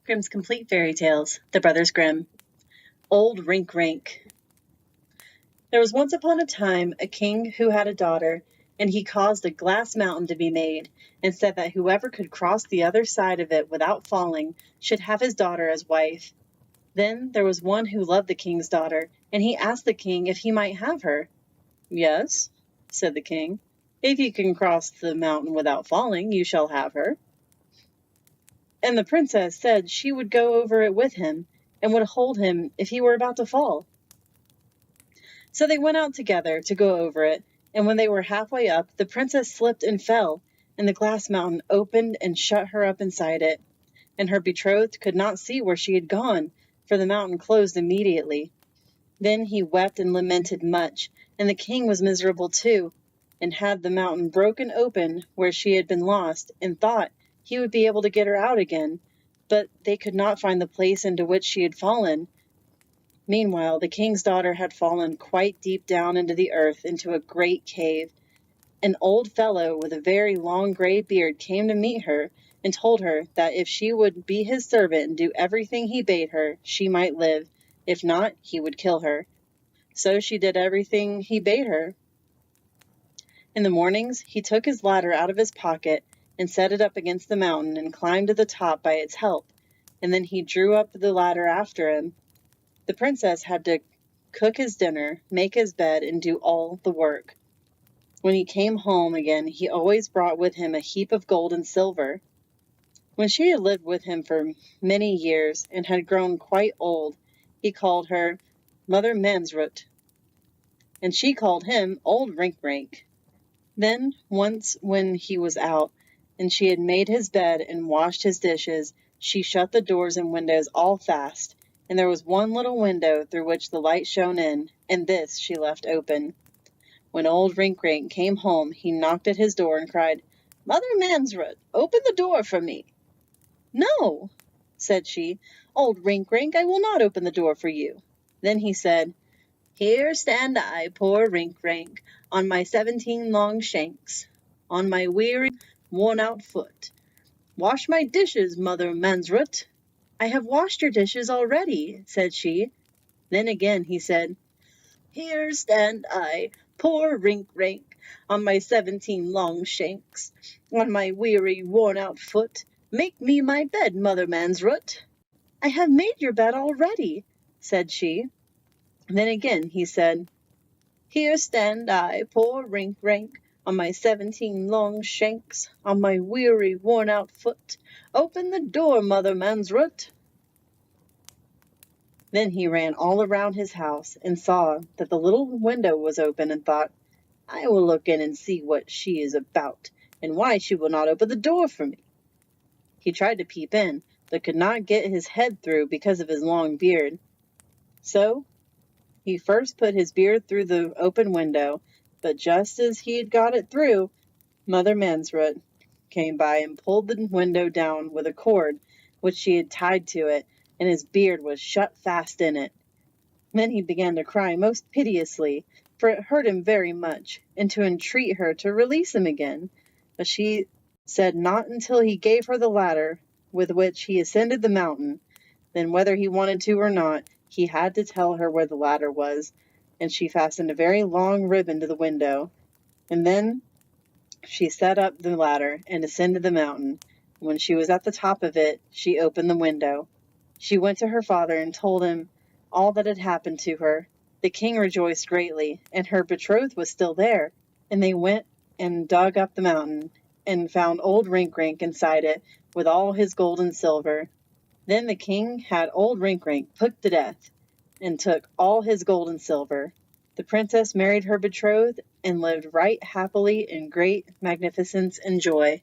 Grimm's Complete Fairy Tales, The Brothers Grimm. Old Rinkrank. There was once upon a time a king who had a daughter, and he caused a glass mountain to be made, and said that whoever could cross the other side of it without falling should have his daughter as wife. Then there was one who loved the king's daughter, and he asked the king if he might have her. "Yes," said the king, "if you can cross the mountain without falling, you shall have her." And the princess said she would go over it with him, and would hold him if he were about to fall. So they went out together to go over it, and when they were halfway up, the princess slipped and fell, and the glass mountain opened and shut her up inside it, and her betrothed could not see where she had gone, for the mountain closed immediately. Then he wept and lamented much, and the king was miserable too, and had the mountain broken open where she had been lost, and thought he would be able to get her out again, but they could not find the place into which she had fallen. Meanwhile, the king's daughter had fallen quite deep down into the earth, into a great cave. An old fellow with a very long gray beard came to meet her, and told her that if she would be his servant and do everything he bade her, she might live. If not, he would kill her. So she did everything he bade her. In the mornings, he took his ladder out of his pocket and set it up against the mountain and climbed to the top by its help, and then he drew up the ladder after him. The princess had to cook his dinner, make his bed, and do all the work. When he came home again, he always brought with him a heap of gold and silver. When she had lived with him for many years and had grown quite old, he called her Mother Mansrot, and she called him Old Rinkrank. Then, once when he was out, and she had made his bed and washed his dishes, she shut the doors and windows all fast, and there was one little window through which the light shone in, and this she left open. When old Rinkrank came home, he knocked at his door and cried, "Mother Mansrot, open the door for me." "No," said she, "Old Rinkrank, I will not open the door for you." Then he said, "Here stand I, poor Rinkrank, on my 17 long shanks, on my weary, worn-out foot. Wash my dishes, Mother Mansrot." "I have washed your dishes already," said she. Then again he said, "Here stand I, poor Rinkrank, on my 17 long shanks, on my weary, worn-out foot. Make me my bed, Mother Mansrot." "I have made your bed already," said she. Then again he said, "Here stand I, poor Rinkrank, on my 17 long shanks, on my weary, worn-out foot. Open the door, Mother Mansrot." Then he ran all around his house and saw that the little window was open, and thought, "I will look in and see what she is about, and why she will not open the door for me." He tried to peep in, but could not get his head through because of his long beard. So he first put his beard through the open window, but just as he had got it through, Mother Mansrot came by and pulled the window down with a cord which she had tied to it, and his beard was shut fast in it. Then he began to cry most piteously, for it hurt him very much, and to entreat her to release him again. But she said not until he gave her the ladder with which he ascended the mountain. Then, whether he wanted to or not, he had to tell her where the ladder was, and she fastened a very long ribbon to the window. And then she set up the ladder and ascended the mountain. When she was at the top of it, she opened the window. She went to her father and told him all that had happened to her. The king rejoiced greatly, and her betrothed was still there, and they went and dug up the mountain, and found old Rinkrank inside it, with all his gold and silver. Then the king had old Rinkrank put to death, and took all his gold and silver. The princess married her betrothed, and lived right happily in great magnificence and joy.